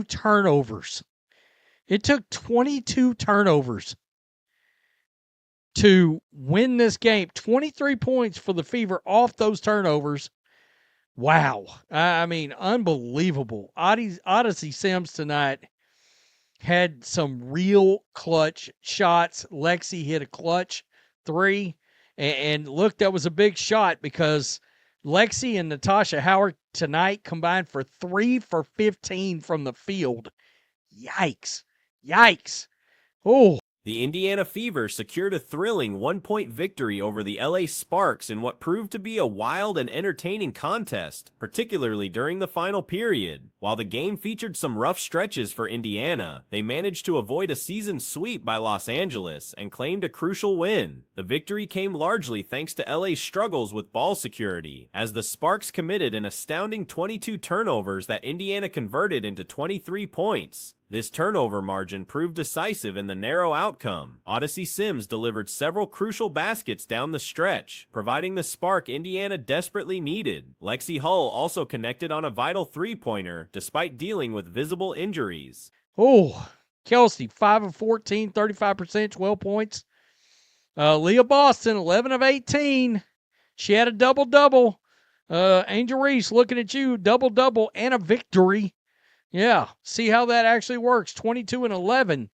turnovers. It took 22 turnovers to win this game. 23 points for the Fever off those turnovers. Wow. I mean, unbelievable. Odyssey Sims tonight had some real clutch shots. Lexi hit a clutch 3. And look, that was a big shot because Lexi and Natasha Howard tonight combined for 3 for 15 from the field. Yikes. Yikes. Oh. The Indiana Fever secured a thrilling 1-point victory over the LA Sparks in what proved to be a wild and entertaining contest, particularly during the final period. While the game featured some rough stretches for Indiana, they managed to avoid a season sweep by Los Angeles and claimed a crucial win. The victory came largely thanks to LA's struggles with ball security, as the Sparks committed an astounding 22 turnovers that Indiana converted into 23 points. This turnover margin proved decisive in the narrow outcome. Odyssey Sims delivered several crucial baskets down the stretch, providing the spark Indiana desperately needed. Lexi Hull also connected on a vital three-pointer, despite dealing with visible injuries. Oh, Kelsey, 5 of 14, 35%, 12 points. Leah Boston, 11 of 18. She had a double-double. Angel Reese, looking at you, double-double and a victory. Yeah, see how that actually works. 22 and 11.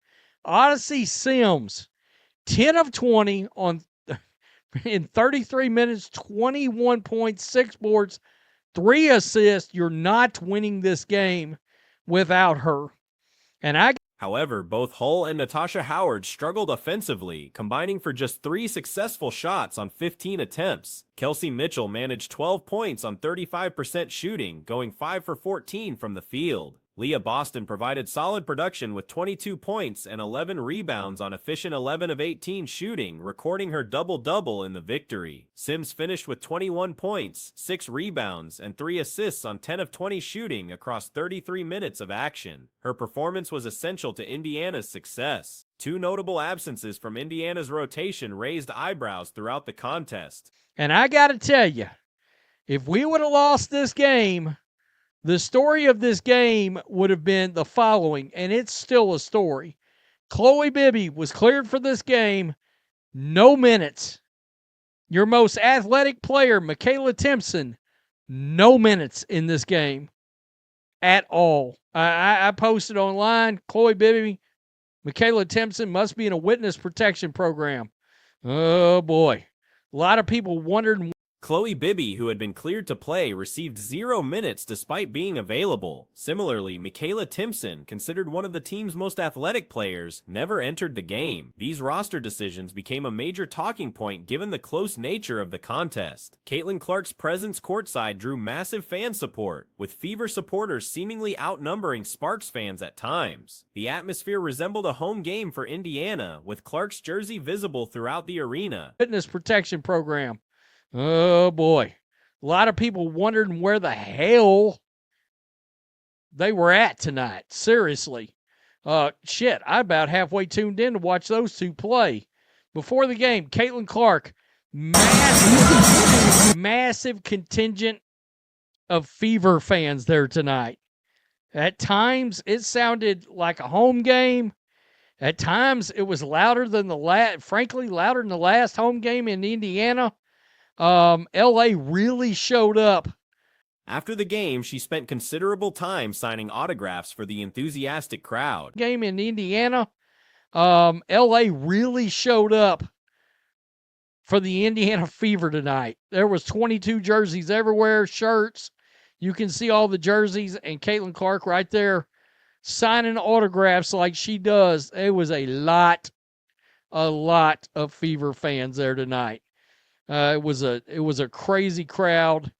Odyssey Sims, 10 of 20 in 33 minutes, 21 points, 6 boards, 3 assists. You're not winning this game without her. However, both Hull and Natasha Howard struggled offensively, combining for just 3 successful shots on 15 attempts. Kelsey Mitchell managed 12 points on 35% shooting, going 5 for 14 from the field. Leah Boston provided solid production with 22 points and 11 rebounds on efficient 11 of 18 shooting, recording her double-double in the victory. Sims finished with 21 points, 6 rebounds, and 3 assists on 10 of 20 shooting across 33 minutes of action. Her performance was essential to Indiana's success. 2 notable absences from Indiana's rotation raised eyebrows throughout the contest. And I got to tell you, if we would have lost this game, the story of this game would have been the following, and it's still a story. Chloe Bibby was cleared for this game, no minutes. Your most athletic player, Michaela Timpson, no minutes in this game at all. I posted online, Chloe Bibby, Michaela Timpson must be in a witness protection program. Oh, boy. A lot of people wondered. Chloe Bibby, who had been cleared to play, received 0 minutes despite being available. Similarly, Michaela Timpson, considered one of the team's most athletic players, never entered the game. These roster decisions became a major talking point given the close nature of the contest. Caitlin Clark's presence courtside drew massive fan support, with Fever supporters seemingly outnumbering Sparks fans at times. The atmosphere resembled a home game for Indiana, with Clark's jersey visible throughout the arena. Fitness protection program. Oh, boy. A lot of people wondering where the hell they were at tonight. Seriously. Shit, I about halfway tuned in to watch those two play. Before the game, Caitlin Clark, massive contingent of Fever fans there tonight. At times, it sounded like a home game. At times, it was louder than frankly, louder than the last home game in Indiana. LA really showed up. After the game, she spent considerable time signing autographs for the enthusiastic crowd. Game in Indiana, LA really showed up for the Indiana Fever tonight. There was 22 jerseys everywhere, shirts. You can see all the jerseys, and Caitlin Clark right there signing autographs like she does. It was a lot of Fever fans there tonight. It was a crazy crowd,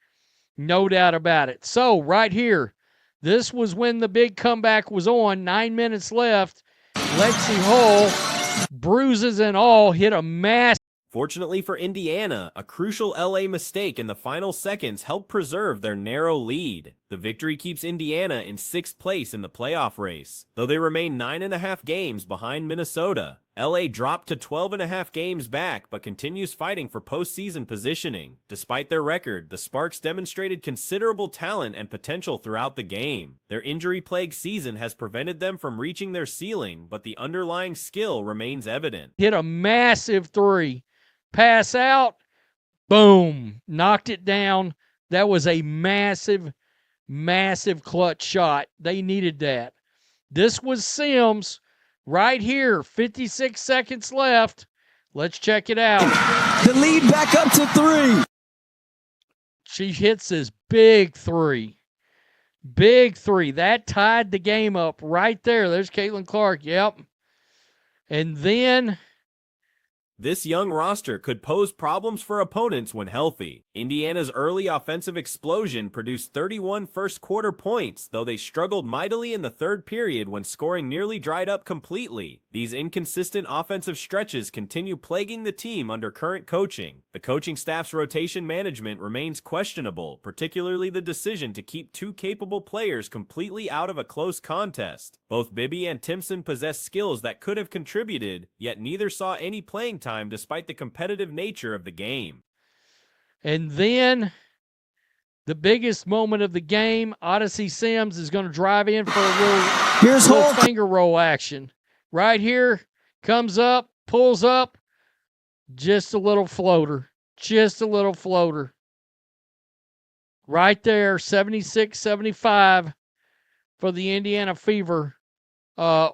no doubt about it. So right here, this was when the big comeback was on. 9 minutes left. Lexi Hull, bruises and all, hit a mass. Fortunately for Indiana, a crucial LA mistake in the final seconds helped preserve their narrow lead. The victory keeps Indiana in 6th place in the playoff race, though they remain 9.5 games behind Minnesota. LA dropped to 12.5 games back, but continues fighting for postseason positioning. Despite their record, the Sparks demonstrated considerable talent and potential throughout the game. Their injury-plagued season has prevented them from reaching their ceiling, but the underlying skill remains evident. Hit a massive three. Pass out. Boom. Knocked it down. That was a massive, massive clutch shot. They needed that. This was Sims right here. 56 seconds left. Let's check it out. The lead back up to 3. She hits this big three. Big three. That tied the game up right there. There's Caitlin Clark. Yep. And then this young roster could pose problems for opponents when healthy. Indiana's early offensive explosion produced 31 first-quarter points, though they struggled mightily in the third period when scoring nearly dried up completely. These inconsistent offensive stretches continue plaguing the team under current coaching. The coaching staff's rotation management remains questionable, particularly the decision to keep 2 capable players completely out of a close contest. Both Bibby and Timpson possess skills that could have contributed, yet neither saw any playing time despite the competitive nature of the game. And then the biggest moment of the game, Odyssey Sims is going to drive in for a little finger roll action. Right here, comes up, pulls up, just a little floater. Just a little floater. Right there, 76-75 for the Indiana Fever. Wow.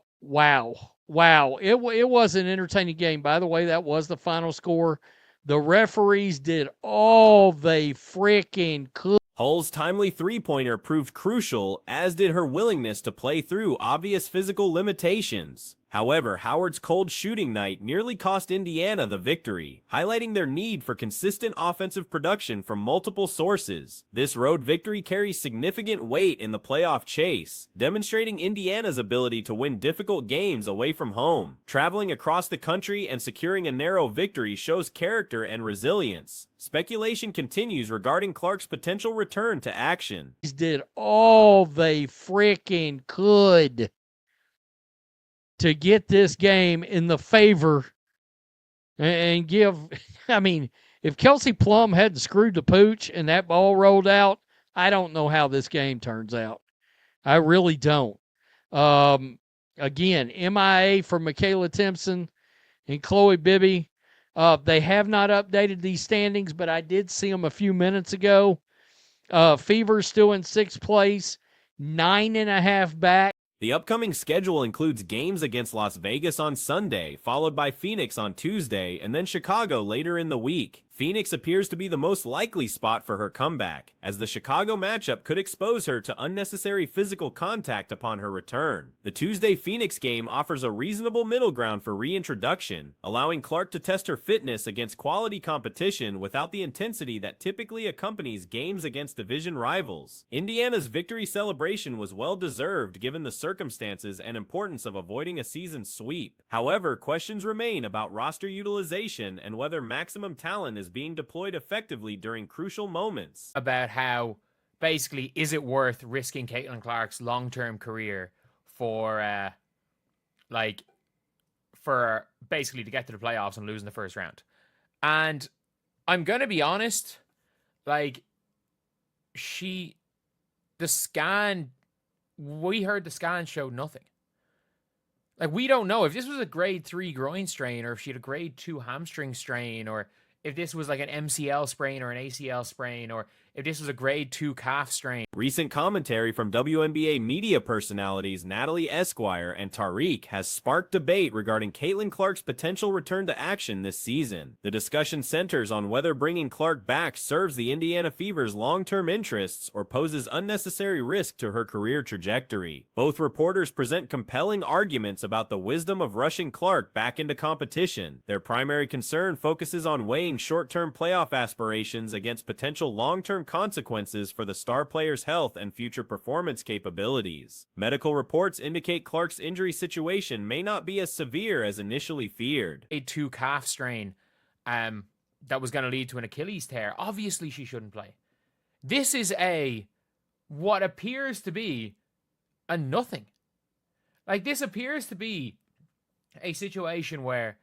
Wow. It was an entertaining game. By the way, that was the final score. The referees did all they freaking could. Hull's timely three-pointer proved crucial, as did her willingness to play through obvious physical limitations. However, Howard's cold shooting night nearly cost Indiana the victory, highlighting their need for consistent offensive production from multiple sources. This road victory carries significant weight in the playoff chase, demonstrating Indiana's ability to win difficult games away from home. Traveling across the country and securing a narrow victory shows character and resilience. Speculation continues regarding Clark's potential return to action. He did all they freaking could to get this game in the favor and give, I mean, if Kelsey Plum hadn't screwed the pooch and that ball rolled out, I don't know how this game turns out. I really don't. Again, MIA for Michaela Timpson and Chloe Bibby. They have not updated these standings, but I did see them a few minutes ago. Fever's still in 6th place, 9.5 back. The upcoming schedule includes games against Las Vegas on Sunday, followed by Phoenix on Tuesday, and then Chicago later in the week. Phoenix appears to be the most likely spot for her comeback, as the Chicago matchup could expose her to unnecessary physical contact upon her return. The Tuesday Phoenix game offers a reasonable middle ground for reintroduction, allowing Clark to test her fitness against quality competition without the intensity that typically accompanies games against division rivals. Indiana's victory celebration was well-deserved given the circumstances and importance of avoiding a season sweep. However, questions remain about roster utilization and whether maximum talent is being deployed effectively during crucial moments. About how, basically, is it worth risking Caitlin Clark's long-term career for basically to get to the playoffs and losing the first round? And I'm going to be honest, we heard the scan showed nothing. We don't know if this was a grade 3 groin strain or if she had a grade 2 hamstring strain or if this was like an MCL sprain or an ACL sprain, or if this was a grade 2 calf strain. Recent commentary from WNBA media personalities Natalie Esquire and Tariq has sparked debate regarding Caitlin Clark's potential return to action this season. The discussion centers on whether bringing Clark back serves the Indiana Fever's long-term interests or poses unnecessary risk to her career trajectory. Both reporters present compelling arguments about the wisdom of rushing Clark back into competition. Their primary concern focuses on weighing short-term playoff aspirations against potential long-term consequences for the star player's health and future performance capabilities. Medical reports indicate Clark's injury situation may not be as severe as initially feared. A 2 calf strain that was going to lead to an Achilles tear. Obviously, she shouldn't play. This is a what appears to be a nothing. Like, this appears to be a situation where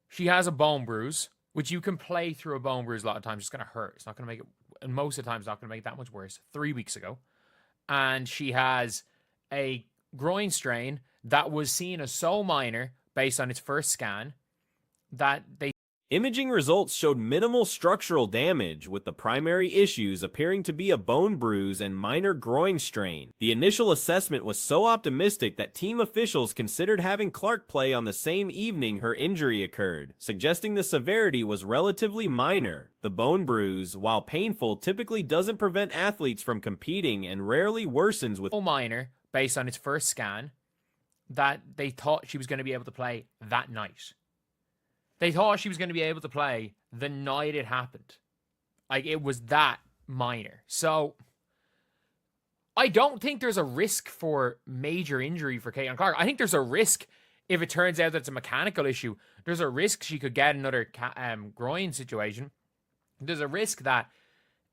she has a bone bruise, which you can play through a bone bruise a lot of times. It's going to hurt. It's not going to make it, and most of the time, it's not going to make it that much worse. 3 weeks ago. And she has a groin strain that was seen as so minor based on its first scan that they... Imaging results showed minimal structural damage, with the primary issues appearing to be a bone bruise and minor groin strain. The initial assessment was so optimistic that team officials considered having Clark play on the same evening her injury occurred, suggesting the severity was relatively minor. The bone bruise, while painful, typically doesn't prevent athletes from competing and rarely worsens with... so minor based on its first scan that they thought she was going to be able to play that night. They thought she was going to be able to play the night it happened. Like, it was that minor. So, I don't think there's a risk for major injury for Caitlin Clark. I think there's a risk if it turns out that it's a mechanical issue. There's a risk she could get another groin situation. There's a risk that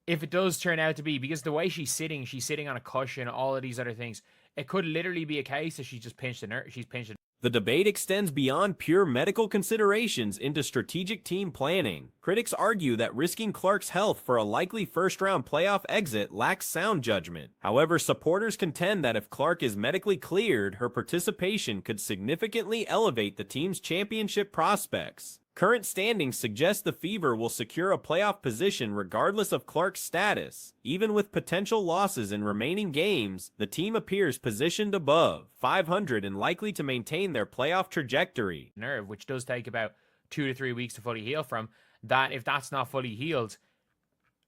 if it does turn out to be, because the way she's sitting on a cushion, all of these other things, it could literally be a case that she just pinched a nerve. She's pinched a... The debate extends beyond pure medical considerations into strategic team planning. Critics argue that risking Clark's health for a likely first-round playoff exit lacks sound judgment. However, supporters contend that if Clark is medically cleared, her participation could significantly elevate the team's championship prospects. Current standings suggest the Fever will secure a playoff position regardless of Clark's status. Even with potential losses in remaining games, the team appears positioned above 500 and likely to maintain their playoff trajectory. Nerve, which does take about 2 to 3 weeks to fully heal from, that if that's not fully healed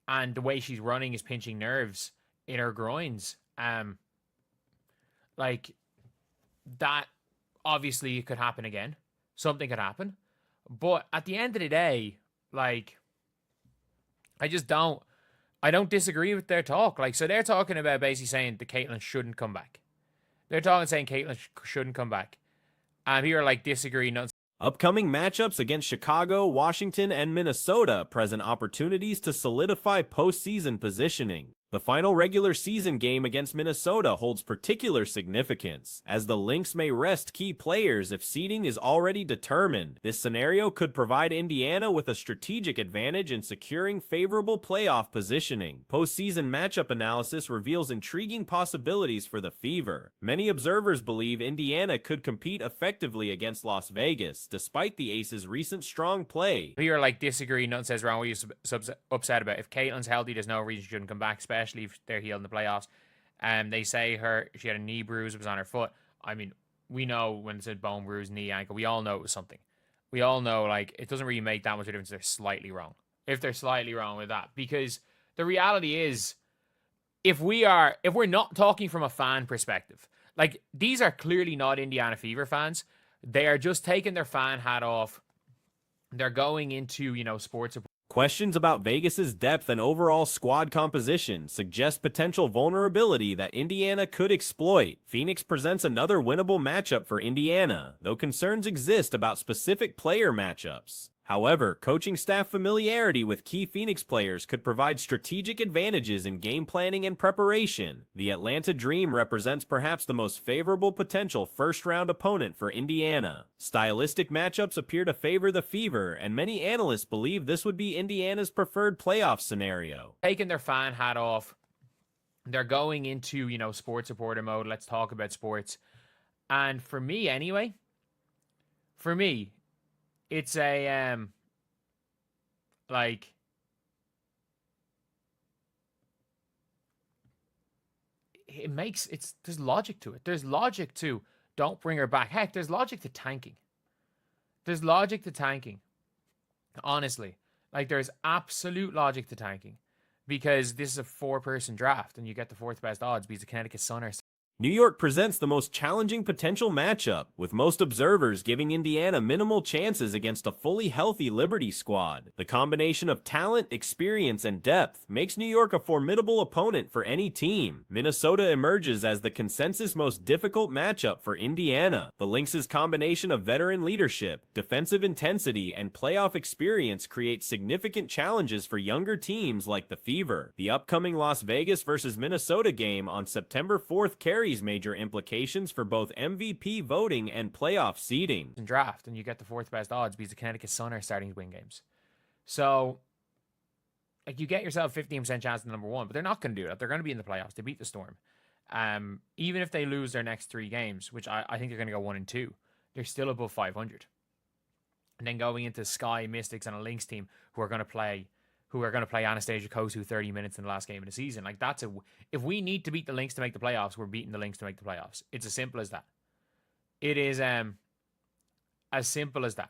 and the way she's running is pinching nerves in her groins, like, that obviously could happen again. Something could happen. But at the end of the day, like, I don't disagree with their talk. Like, so they're talking about basically saying that Caitlin shouldn't come back. They're saying Caitlin shouldn't come back. And here are like disagree. Upcoming matchups against Chicago, Washington, and Minnesota present opportunities to solidify postseason positioning. The final regular season game against Minnesota holds particular significance, as the Lynx may rest key players if seeding is already determined. This scenario could provide Indiana with a strategic advantage in securing favorable playoff positioning. Postseason matchup analysis reveals intriguing possibilities for the Fever. Many observers believe Indiana could compete effectively against Las Vegas, despite the Aces' recent strong play. Here, like, disagree. Nothing says wrong. What are you upset about? If Caitlin's healthy, there's no reason she shouldn't come back, especially if they're healed in the playoffs. They say she had a knee bruise. It was on her foot. I mean, we know when it said bone bruise, knee, ankle, we all know it was something. We all know, like, it doesn't really make that much of a difference if they're slightly wrong. If they're slightly wrong with that. Because the reality is, if we're not talking from a fan perspective, like, these are clearly not Indiana Fever fans. They are just taking their fan hat off. They're going into, sports. Questions about Vegas's depth and overall squad composition suggest potential vulnerability that Indiana could exploit. Phoenix presents another winnable matchup for Indiana, though concerns exist about specific player matchups. However, coaching staff familiarity with key Phoenix players could provide strategic advantages in game planning and preparation. The Atlanta Dream represents perhaps the most favorable potential first-round opponent for Indiana. Stylistic matchups appear to favor the Fever, and many analysts believe this would be Indiana's preferred playoff scenario. Taking their fan hat off, they're going into, sports reporter mode. Let's talk about sports. And for me, anyway, it's a, there's logic to it. There's logic to don't bring her back. Heck, there's logic to tanking. Honestly. Like, there's absolute logic to tanking. Because this is a 4-person draft, and you get the 4th best odds because the Connecticut Sun are... New York presents the most challenging potential matchup, with most observers giving Indiana minimal chances against a fully healthy Liberty squad. The combination of talent, experience, and depth makes New York a formidable opponent for any team. Minnesota emerges as the consensus most difficult matchup for Indiana. The Lynx' combination of veteran leadership, defensive intensity, and playoff experience creates significant challenges for younger teams like the Fever. The upcoming Las Vegas versus Minnesota game on September 4th carries major implications for both MVP voting and playoff seeding. And draft, and you get the fourth best odds because the Connecticut Sun are starting to win games. So, like, you get yourself 15% chance of number one, but they're not going to do that. They're going to be in the playoffs. They beat the Storm. Even if they lose their next 3 games, which I think they're going to go 1-2, they're still above 500. And then going into Sky, Mystics, and a Lynx team who are going to play Anastasia Kosu 30 minutes in the last game of the season. Like, if we need to beat the Lynx to make the playoffs, we're beating the Lynx to make the playoffs. It's as simple as that. It is as simple as that.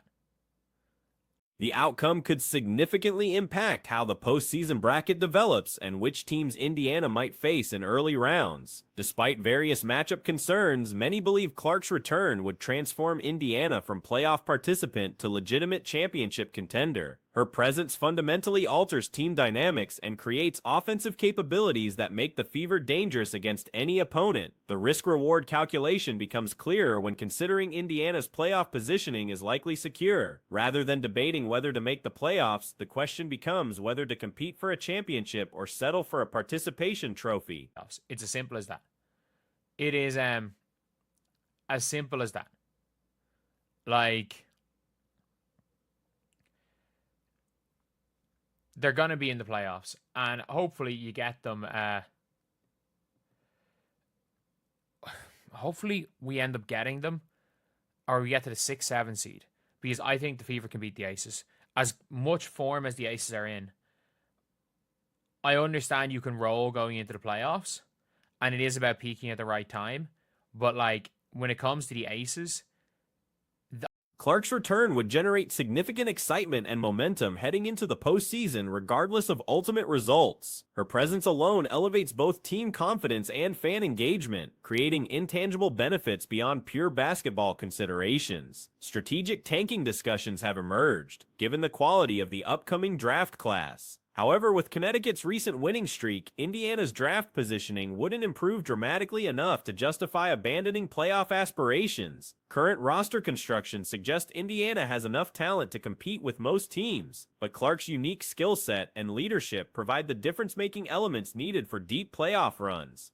The outcome could significantly impact how the postseason bracket develops and which teams Indiana might face in early rounds. Despite various matchup concerns, many believe Clark's return would transform Indiana from playoff participant to legitimate championship contender. Her presence fundamentally alters team dynamics and creates offensive capabilities that make the Fever dangerous against any opponent. The risk-reward calculation becomes clearer when considering Indiana's playoff positioning is likely secure. Rather than debating whether to make the playoffs, the question becomes whether to compete for a championship or settle for a participation trophy. It's as simple as that. It is as simple as that. Like, they're going to be in the playoffs, and hopefully you get them. Hopefully we end up getting them, or we get to the 6-7 seed, because I think the Fever can beat the Aces. As much form as the Aces are in, I understand you can roll going into the playoffs, and it is about peaking at the right time. But, like, when it comes to the Aces, Clark's return would generate significant excitement and momentum heading into the postseason regardless of ultimate results. Her presence alone elevates both team confidence and fan engagement, creating intangible benefits beyond pure basketball considerations. Strategic tanking discussions have emerged, given the quality of the upcoming draft class. However, with Connecticut's recent winning streak, Indiana's draft positioning wouldn't improve dramatically enough to justify abandoning playoff aspirations. Current roster construction suggests Indiana has enough talent to compete with most teams, but Clark's unique skill set and leadership provide the difference-making elements needed for deep playoff runs.